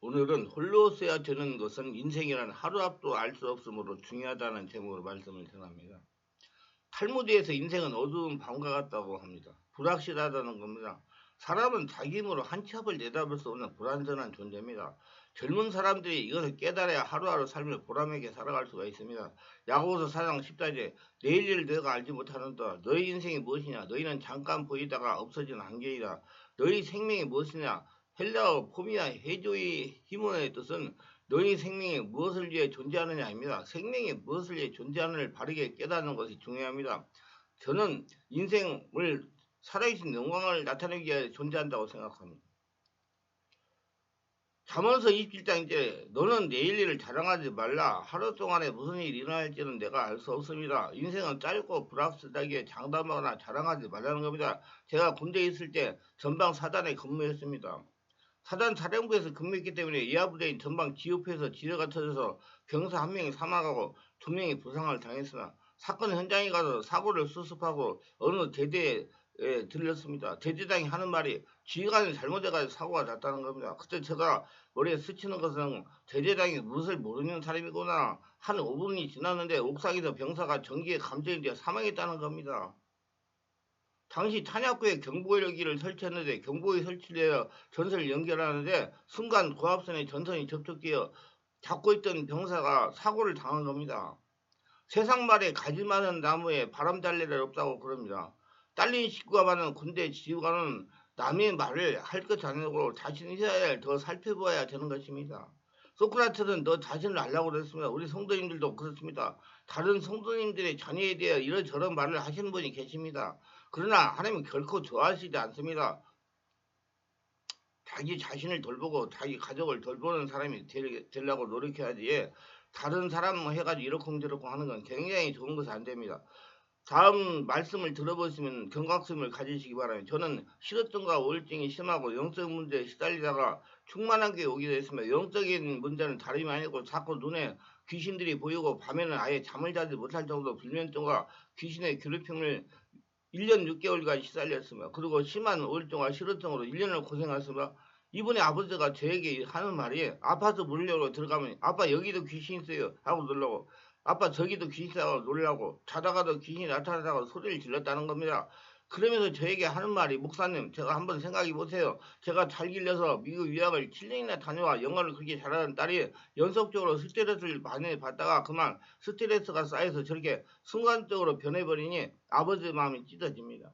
오늘은 홀로 써야 되는 것은 인생이란 하루 앞도 알 수 없으므로 중요하다는 제목으로 말씀을 전합니다. 탈무드에서 인생은 어두운 밤과 같다고 합니다. 불확실하다는 겁니다. 사람은 자기 힘으로 한 치 앞을 내다볼 수 없는 불완전한 존재입니다. 젊은 사람들이 이것을 깨달아야 하루하루 삶을 보람있게 살아갈 수가 있습니다. 야고보서 4장 14절 내일 일을 너희가 알지 못하는도다. 너희 인생이 무엇이냐? 너희는 잠깐 보이다가 없어지는 한계이다. 너희 생명이 무엇이냐? 헬라어 포미아 해조의 히모의 뜻은 너희 생명이 무엇을 위해 존재하느냐입니다. 생명이 무엇을 위해 존재하는를 바르게 깨닫는 것이 중요합니다. 저는 인생을 살아계신 영광을 나타내기 위해 존재한다고 생각합니다. 잠언서 27장 이제 너는 내일 일을 자랑하지 말라. 하루 동안에 무슨 일이 일어날지는 내가 알 수 없습니다. 인생은 짧고 불확실하기에 장담하거나 자랑하지 말라는 겁니다. 제가 군대에 있을 때 전방 사단에 근무했습니다. 사단 사령부에서 근무했기 때문에 이하부대인 전방 지휘부에서 지뢰가 터져서 병사 1명이 사망하고 2명이 부상을 당했으나 사건 현장에 가서 사고를 수습하고 어느 대대에 들렸습니다. 대대장이 하는 말이 지휘관이 잘못해가지고 사고가 났다는 겁니다. 그때 제가 머리에 스치는 것은 대대장이 무엇을 모르는 사람이구나. 한 5분이 지났는데 옥상에서 병사가 전기에 감전이 되어 사망했다는 겁니다. 당시 탄약구에 경보일기를 설치했는데 경보에 설치되어 전선을 연결하는데 순간 고압선에 전선이 접촉되어 잡고 있던 병사가 사고를 당한 겁니다. 세상 말에 가지 많은 나무에 바람 달 일은 없다고 그럽니다. 딸린 식구가 많은 군대 지휘관은 남의 말을 할 것 아니고 자신이 해야 할 더 살펴봐야 되는 것입니다. 소크라테스는 너 자신을 알라고 그랬습니다. 우리 성도님들도 그렇습니다. 다른 성도님들의 자녀에 대해 이런저런 말을 하시는 분이 계십니다. 그러나 하나님은 결코 좋아하시지 않습니다. 자기 자신을 돌보고 자기 가족을 돌보는 사람이 되려고 노력해야지 다른 사람 해가지고 이러쿵저러쿵 하는 건 굉장히 좋은 것이 안 됩니다. 다음 말씀을 들어보시면 경각심을 가지시기 바랍니다. 저는 실어증과 우울증이 심하고 영적 문제에 시달리다가 충만한 게 오기도 했습니다. 영적인 문제는 다름이 아니고 자꾸 눈에 귀신들이 보이고 밤에는 아예 잠을 자지 못할 정도로 불면증과 귀신의 괴롭힘을 1년 6개월간 시달렸습니다. 그리고 심한 우울증과 실어증으로 1년을 고생했습니다. 이번에 아버지가 저에게 하는 말이 아파트 문으로 들어가면 아빠 여기도 귀신 있어요 하고 놀라고 아빠 저기도 귀신 있다고 놀라고 자다가도 귀신이 나타나다가 소리를 질렀다는 겁니다. 그러면서 저에게 하는 말이 목사님 제가 한번 생각해 보세요. 제가 잘 길려서 미국 유학을 7년이나 다녀와 영어를 그렇게 잘하는 딸이 연속적으로 스트레스를 많이 받다가 그만 스트레스가 쌓여서 저렇게 순간적으로 변해버리니 아버지 마음이 찢어집니다.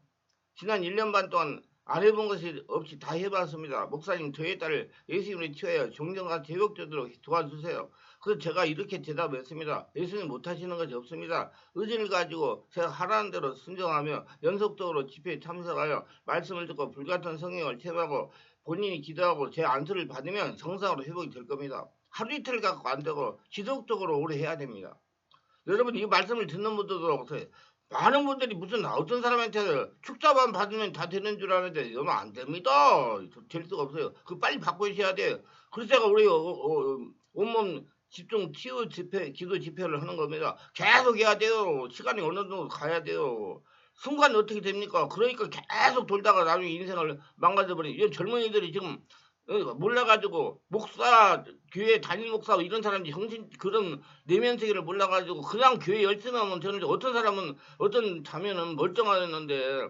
지난 1년 반 동안 안 해본 것이 없이 다 해봤습니다. 목사님 저희 딸을 예수님을 치워야 존경과 제격되도록 도와주세요. 그래서 제가 이렇게 대답했습니다. 예수님 못하시는 것이 없습니다. 의지를 가지고 제가 하라는 대로 순종하며 연속적으로 집회에 참석하여 말씀을 듣고 불같은 성령을 체험하고 본인이 기도하고 제 안수를 받으면 정상으로 회복이 될 겁니다. 하루 이틀 갖고 안 되고 지속적으로 오래 해야 됩니다. 여러분 이 말씀을 듣는 분들도 많은 분들이 무슨 어떤 사람한테 축자만 받으면 다 되는 줄 아는데 이러면 안 됩니다. 될 수가 없어요. 그 빨리 바꾸셔야 돼요. 그래서 제가 우리 온몸 집중 치유 집회, 기도 집회를 하는 겁니다. 계속 해야 돼요. 시간이 어느 정도 가야 돼요. 순간 어떻게 됩니까? 그러니까 계속 돌다가 나중에 인생을 망가져버리는 이 젊은이들이 지금 몰라가지고 목사 교회 담임 목사 이런 사람이 정신 그런 내면 세계를 몰라가지고 그냥 교회 열심히 하면 되는데 어떤 사람은 어떤 자매는 멀쩡하는데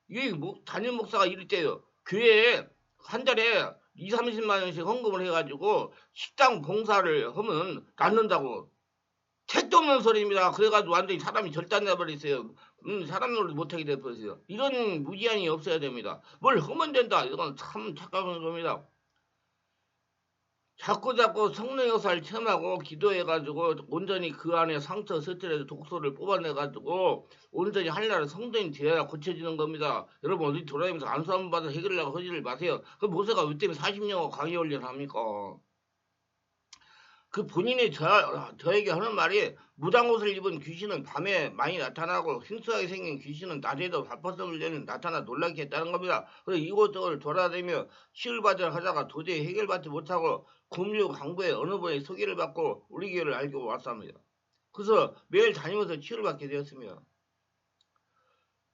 이게 담임 목사가 이럴 때요 교회에 한 달에 2, 30만 원씩 헌금을 해가지고 식당 봉사를 하면 낫는다고 택도 없는 소리입니다. 그래가지고 완전히 사람이 절단돼버렸어요. 사람 노릇 못하게 돼버렸어요. 이런 무지한이 없어야 됩니다. 뭘 하면 된다. 이건 참 착각한 겁니다. 자꾸 성령 역사를 체험하고 기도해가지고 온전히 그 안에 상처, 스트레스, 독소를 뽑아내가지고 온전히 하나님 성도인 되어야 고쳐지는 겁니다. 여러분 어디 돌아다니면서 안수 한번 받아 해결하려고 하지를 마세요. 그 모세가 왜 때문에 40년간 강의 훈련 합니까? 그 본인이 저에게 하는 말이 무당 옷을 입은 귀신은 밤에 많이 나타나고 흉수하게 생긴 귀신은 낮에도 발포성을 내는 나타나 놀라게 했다는 겁니다. 그래서 이곳저곳을 돌아다니며 치유받으려 하다가 도저히 해결받지 못하고 금류 강부에 어느 분의 소개를 받고 우리 교회를 알고 왔습니다. 그래서 매일 다니면서 치유를 받게 되었습니다.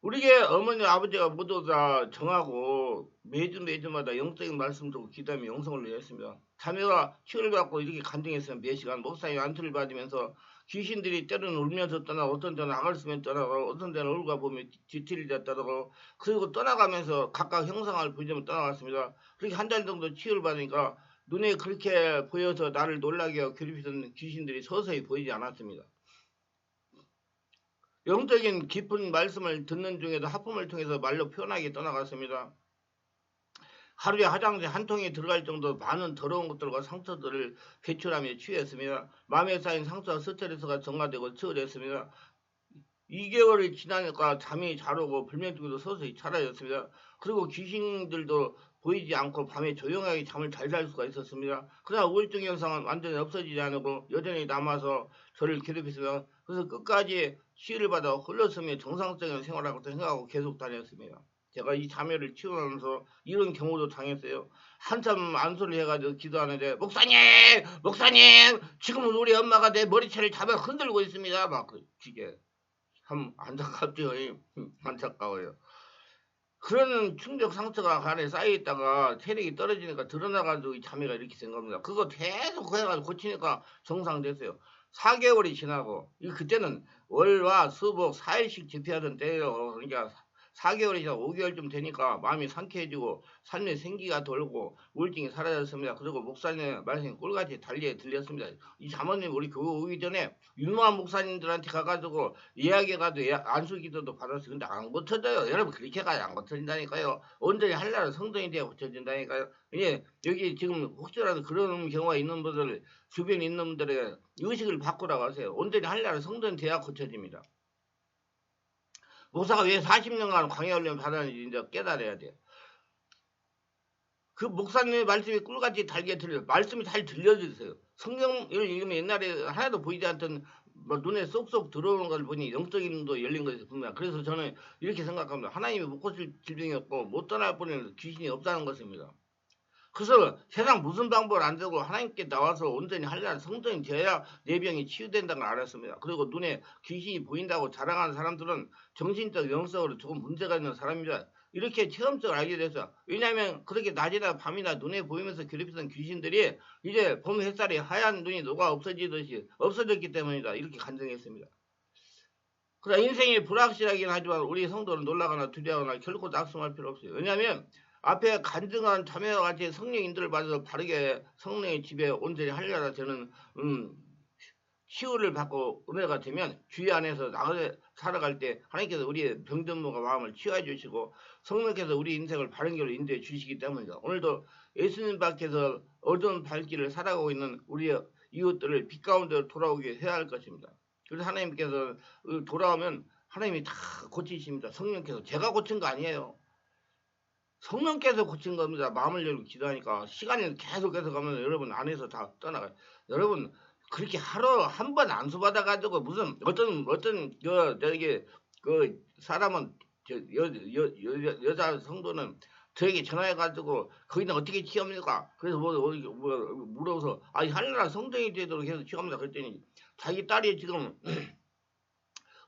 우리의 어머니 아버지가 모두 다 정하고 매주마다 영적인 말씀 듣고 기도하며 영성을 내렸습니다. 자매가 치유를 받고 이렇게 간증했으면 몇 시간 목사님 안수를 받으면서 귀신들이 때로는 울면서 떠나고 어떤 때는 악을 쓰면 떠나고 어떤 때는 얼굴 보면 뒤틀리다 떠나고 그리고 떠나가면서 각각 형상을 보이자면 떠나갔습니다. 그렇게 한 달 정도 치유를 받으니까 눈에 그렇게 보여서 나를 놀라게 하고 괴롭히던 귀신들이 서서히 보이지 않았습니다. 영적인 깊은 말씀을 듣는 중에도 하품을 통해서 말로 표현하게 떠나갔습니다. 하루에 화장실 한 통이 들어갈 정도 많은 더러운 것들과 상처들을 배출하며 치유했습니다. 마음에 쌓인 상처와 스트레스가 정화되고 치유됐습니다. 2개월이 지나니까 잠이 잘 오고 불면증도 서서히 사라졌습니다. 그리고 귀신들도 보이지 않고 밤에 조용하게 잠을 잘 잘 수가 있었습니다. 그러나 우울증 현상은 완전히 없어지지 않고 여전히 남아서 저를 괴롭혔습니다. 그래서 끝까지 치유를 받아 흘렀으며 정상적인 생활하고 생각하고 계속 다녔습니다. 제가 이 자매를 치유하면서 이런 경우도 당했어요. 한참 안수를 해가지고 기도하는데 목사님 지금은 우리 엄마가 내 머리채를 잡아 흔들고 있습니다. 막 그게 참 안타깝죠. 안타까워요. 그런 충격 상처가 간에 쌓여있다가 체력이 떨어지니까 드러나가지고 이 자매가 이렇게 된 겁니다. 그거 계속 해가지고 고치니까 정상됐어요. 4개월이 지나고 그때는 월화 수목 4일씩 집회하던 때예요. 그러니까 4개월이 지나 5개월쯤 되니까 마음이 상쾌해지고 삶에 생기가 돌고 우울증이 사라졌습니다. 그리고 목사님의 말씀이 꿀같이 달리에 들렸습니다. 이 자매님 우리 교회 오기 전에 유명한 목사님들한테 가가지고 이야기해가지고 안수기도도 받았어요. 근데 안 고쳐져요. 여러분 그렇게 가야 안 고쳐진다니까요. 온전히 한나라 성도에 대해 고쳐진다니까요. 예, 여기 지금 혹시라도 그런 경우가 있는 분들 주변에 있는 분들에게 의식을 바꾸라고 하세요. 온전히 한나라 성도에 대해 고쳐집니다. 목사가 왜 40년간 광야훈련 받았는지 이제 깨달아야 돼요. 그 목사님의 말씀이 꿀같이 달게 들려요. 말씀이 잘 들려주세요. 성경을 읽으면 옛날에 하나도 보이지 않던 뭐 눈에 쏙쏙 들어오는 걸 보니 영적인 눈도 열린 것이 분명. 그래서 저는 이렇게 생각합니다. 하나님이 못 고칠 질병이 없고 못 떠날 뿐인 귀신이 없다는 것입니다. 그래서 세상 무슨 방법을 안 되고 하나님께 나와서 온전히 하려는 성전이 되어야 내 병이 치유된다는 걸 알았습니다. 그리고 눈에 귀신이 보인다고 자랑하는 사람들은 정신적 영성으로 조금 문제가 있는 사람입니다. 이렇게 체험적으로 알게 돼서 왜냐하면 그렇게 낮이나 밤이나 눈에 보이면서 괴롭히던 귀신들이 이제 봄 햇살에 하얀 눈이 녹아 없어지듯이 없어졌기 때문이다. 이렇게 간증했습니다. 그러나 인생이 불확실하긴 하지만 우리 성도는 놀라거나 두려워하거나 결코 낙심할 필요 없어요. 왜냐하면 앞에 간증한 자매와 같이 성령 인도를 받아서 바르게 성령의 집에 온전히 하려라 저는 치유를 받고 은혜가 되면 주의 안에서 나가 살아갈 때 하나님께서 우리의 병든 몸과 마음을 치유해 주시고 성령께서 우리 인생을 바른 길로 인도해 주시기 때문이다. 오늘도 예수님 밖에서 어두운 발길을 살아가고 있는 우리의 이웃들을 빛 가운데로 돌아오게 해야 할 것입니다. 그래서 하나님께서 돌아오면 하나님이 다 고치십니다. 성령께서 제가 고친 거 아니에요. 성령께서 고친 겁니다. 마음을 열고 기도하니까 시간이 계속해서 가면 여러분 안에서 다 떠나가요. 여러분 그렇게 하루 한 번 안수 받아가지고 무슨 어떤 저기 그 사람은 여자 성도는 저에게 전화해가지고 거기는 어떻게 취합니까? 그래서 뭐 물어서 아니 하늘나라 성전이 되도록 해서 취합니다. 그랬더니 자기 딸이 지금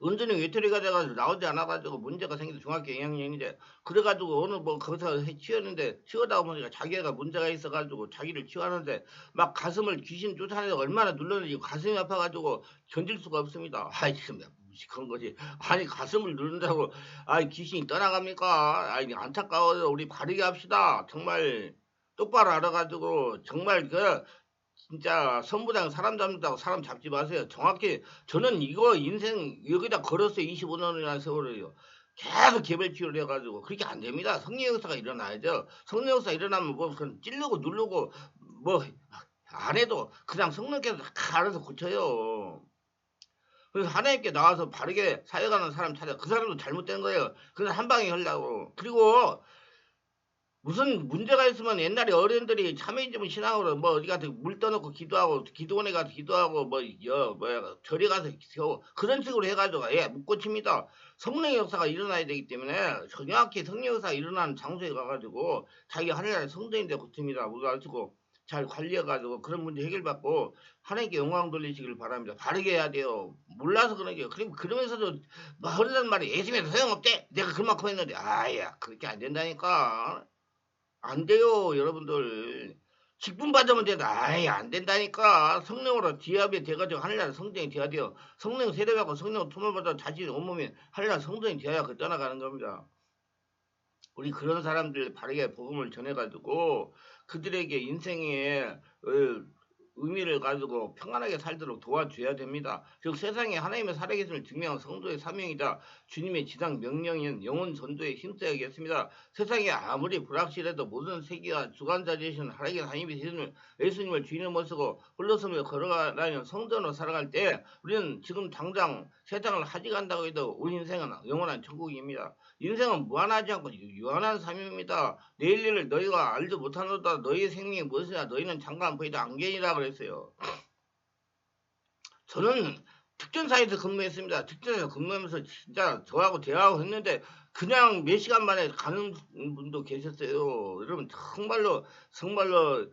은둔형 외톨이가 돼가지고 나오지 않아가지고 문제가 생겨서 중학교 2학년인데 그래가지고 어느 뭐 거기서 치웠는데 치우다 보니까 자기가 문제가 있어가지고 자기를 치유하는데 막 가슴을 귀신 쫓아내서 얼마나 눌렀는지 가슴이 아파가지고 견딜 수가 없습니다. 아이 참 무식한 거지. 아니 가슴을 누른다고 아이 귀신이 떠나갑니까? 아이 안타까워요. 우리 바르게 합시다. 정말 똑바로 알아가지고 정말 진짜 선부장 사람 잡는다고 사람 잡지 마세요. 정확히 저는 이거 인생 여기다 걸었어요. 25년이라는 세월을요. 계속 개별 치료를 해가지고 그렇게 안 됩니다. 성령 역사가 일어나야죠. 성령 역사 일어나면 뭐 찌르고 누르고 뭐 안 해도 그냥 성령께서 다 알아서 고쳐요. 그래서 하나님께 나와서 바르게 사역하는 사람 찾아 그 사람도 잘못된 거예요. 그래서 한 방에 하려고. 그리고 무슨 문제가 있으면 옛날에 어른들이 참여인지문 신앙으로 뭐 어디 가서 물 떠놓고 기도하고 기도원에 가서 기도하고 뭐야 절에 가서 세워 그런 식으로 해가지고 못 고칩니다. 성령의 역사가 일어나야 되기 때문에 정확히 성령의 역사가 일어나는 장소에 가가지고 자기 하나님의 성도인데 고칩니다. 우리가 알고 잘 관리해가지고 그런 문제 해결받고 하나님께 영광 돌리시길 바랍니다. 바르게 해야 돼요. 몰라서 그런 게요. 그리고 그러면서도 뭐 하려는 말이 예수님에서 소용없대. 내가 그만큼 했는데 아야 그렇게 안 된다니까. 안 돼요 여러분들. 직분 받으면 된다. 아예 안 된다니까. 성령으로 디압이 돼가지고 하늘나라 성전이 돼야 돼요. 성령 세례받고 성령 투모받아 자신 온몸이 하늘나라 성전이 돼야 그 떠나가는 겁니다. 우리 그런 사람들 바르게 복음을 전해가지고 그들에게 인생의 의미를 가지고 평안하게 살도록 도와줘야 됩니다. 즉 세상에 하나님의 살아계심을 증명한 성도의 사명이다. 주님의 지상 명령인 영혼 전도에 힘써야겠습니다. 세상에 아무리 불확실해도 모든 세계와 주관자 되시는 하나님의 하나님의 예수님을 주인으로 모시고 홀로서며 걸어가라는 성전으로 살아갈 때 우리는 지금 당장 세상을 하직한다고 해도 우리 인생은 영원한 천국입니다. 인생은 무한하지 않고 유한한 삶입니다. 내일 일을 너희가 알지 못하노다. 너희의 생명이 무엇이냐. 너희는 잠깐 보이다 안개이라 그랬어요. 저는 특전사에서 근무했습니다. 특전사에서 근무하면서 진짜 저하고 대화하고 했는데 그냥 몇 시간 만에 가는 분도 계셨어요. 여러분 정말로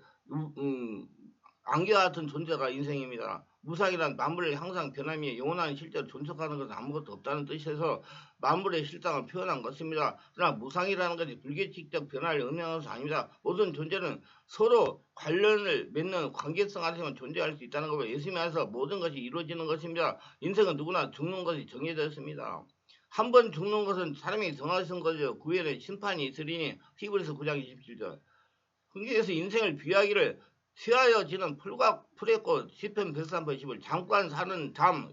안개 같은 존재가 인생입니다. 무상이란 만물의 항상 변함이 영원한 실제로 존속하는 것은 아무것도 없다는 뜻에서 만물의 실상을 표현한 것입니다. 그러나 무상이라는 것이 불규칙적 변화를 의미하는 것은 아닙니다. 모든 존재는 서로 관련을 맺는 관계성 안에서만 존재할 수 있다는 것을 예수님이 안에서 모든 것이 이루어지는 것입니다. 인생은 누구나 죽는 것이 정해졌습니다. 한 번 죽는 것은 사람이 정하신 거죠. 그 후에는 심판이 있으리니 히브리서 9장 27절. 그래서 인생을 비하기를 쇠하여지는 풀의 꽃 시편 103편 10을 잠깐 사는 잠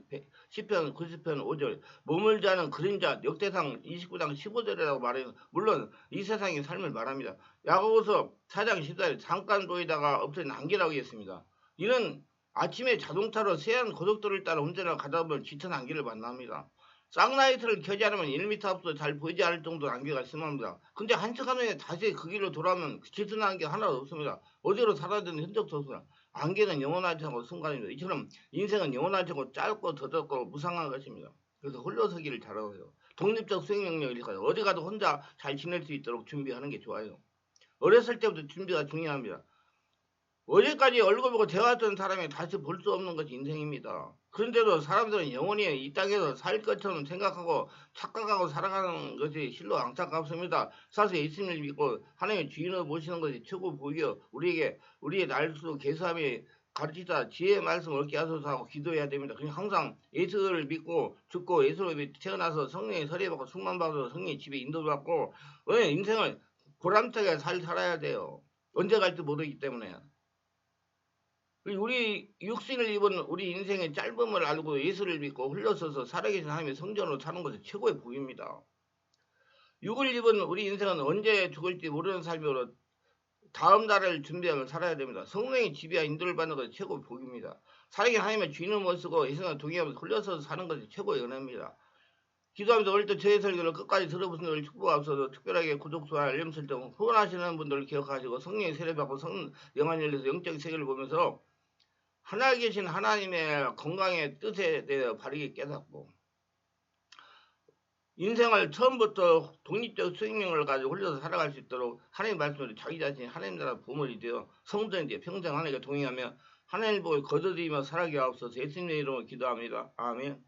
시편 90편 5절 몸을 자는 그림자 역대상 29장 15절이라고 말해요. 물론 이 세상의 삶을 말합니다. 야고보서 4장 14절 잠깐 보이다가 없어진 안개라고 했습니다. 이는 아침에 자동차로 새하얀 고속도로를 따라 운전을 가다 보면 짙은 안개를 만납니다. 쌍라이트를 켜지 않으면 1m 앞도 잘 보이지 않을 정도로 안개가 심합니다. 근데 한 시간 후에 다시 그 길로 돌아오면 짙은 안개 하나도 없습니다. 어디로 사라지는 흔적도 없습니다. 안개는 영원하지 않고 순간입니다. 이처럼 인생은 영원하지 않고 짧고 더덥고 무상한 것입니다. 그래서 홀로서기를 잘하고요. 독립적 수행 능력을 가지고 어디 가도 혼자 잘 지낼 수 있도록 준비하는 게 좋아요. 어렸을 때부터 준비가 중요합니다. 어제까지 얼굴 보고 대화했던 사람이 다시 볼 수 없는 것이 인생입니다. 그런데도 사람들은 영원히 이 땅에서 살 것처럼 생각하고 착각하고 살아가는 것이 실로 안타깝습니다. 사실 예수님을 믿고 하나님의 주인으로 모시는 것이 최고 복이요. 우리에게 우리의 날수 계수함이 가르치다 지혜의 말씀을 얻게 하소서 하고 기도해야 됩니다. 그냥 항상 예수를 믿고 죽고 예수로 태어나서 성령의 세례받고 충만받아서 성령의 집에 인도받고 인생을 보람차게 살아야 돼요. 언제 갈지 모르기 때문에. 우리 육신을 입은 우리 인생의 짧음을 알고 예수를 믿고 흘러서서 살아계신 하나님의 성전으로 사는 것이 최고의 복입니다. 육을 입은 우리 인생은 언제 죽을지 모르는 삶으로 다음 날을 준비하며 살아야 됩니다. 성령의 지배와 인도를 받는 것이 최고의 복입니다. 살아계신 하나님의 주인을 모시고 예수님과 동행하면서 흘러서서 사는 것이 최고의 은혜입니다. 기도하면서 오늘도 저의 설교를 끝까지 들어보신 분들 축복하옵소서. 특별하게 구독, 좋아요, 알림 설정 후원하시는 분들을 기억하시고 성령의 세례받고 영안 열려서 영적 세계를 보면서 하나에 계신 하나님의 건강의 뜻에 대해 바르게 깨닫고 인생을 처음부터 독립적 수익명을 가지고 흘려서 살아갈 수 있도록 하나님 말씀으로 자기 자신이 하나님 나라 보물이 되어 성전이 되어 평생 하나님과 동행하며 하나님 보고 거두드리며 살아가게 하옵소서. 예수님의 이름으로 기도합니다. 아멘.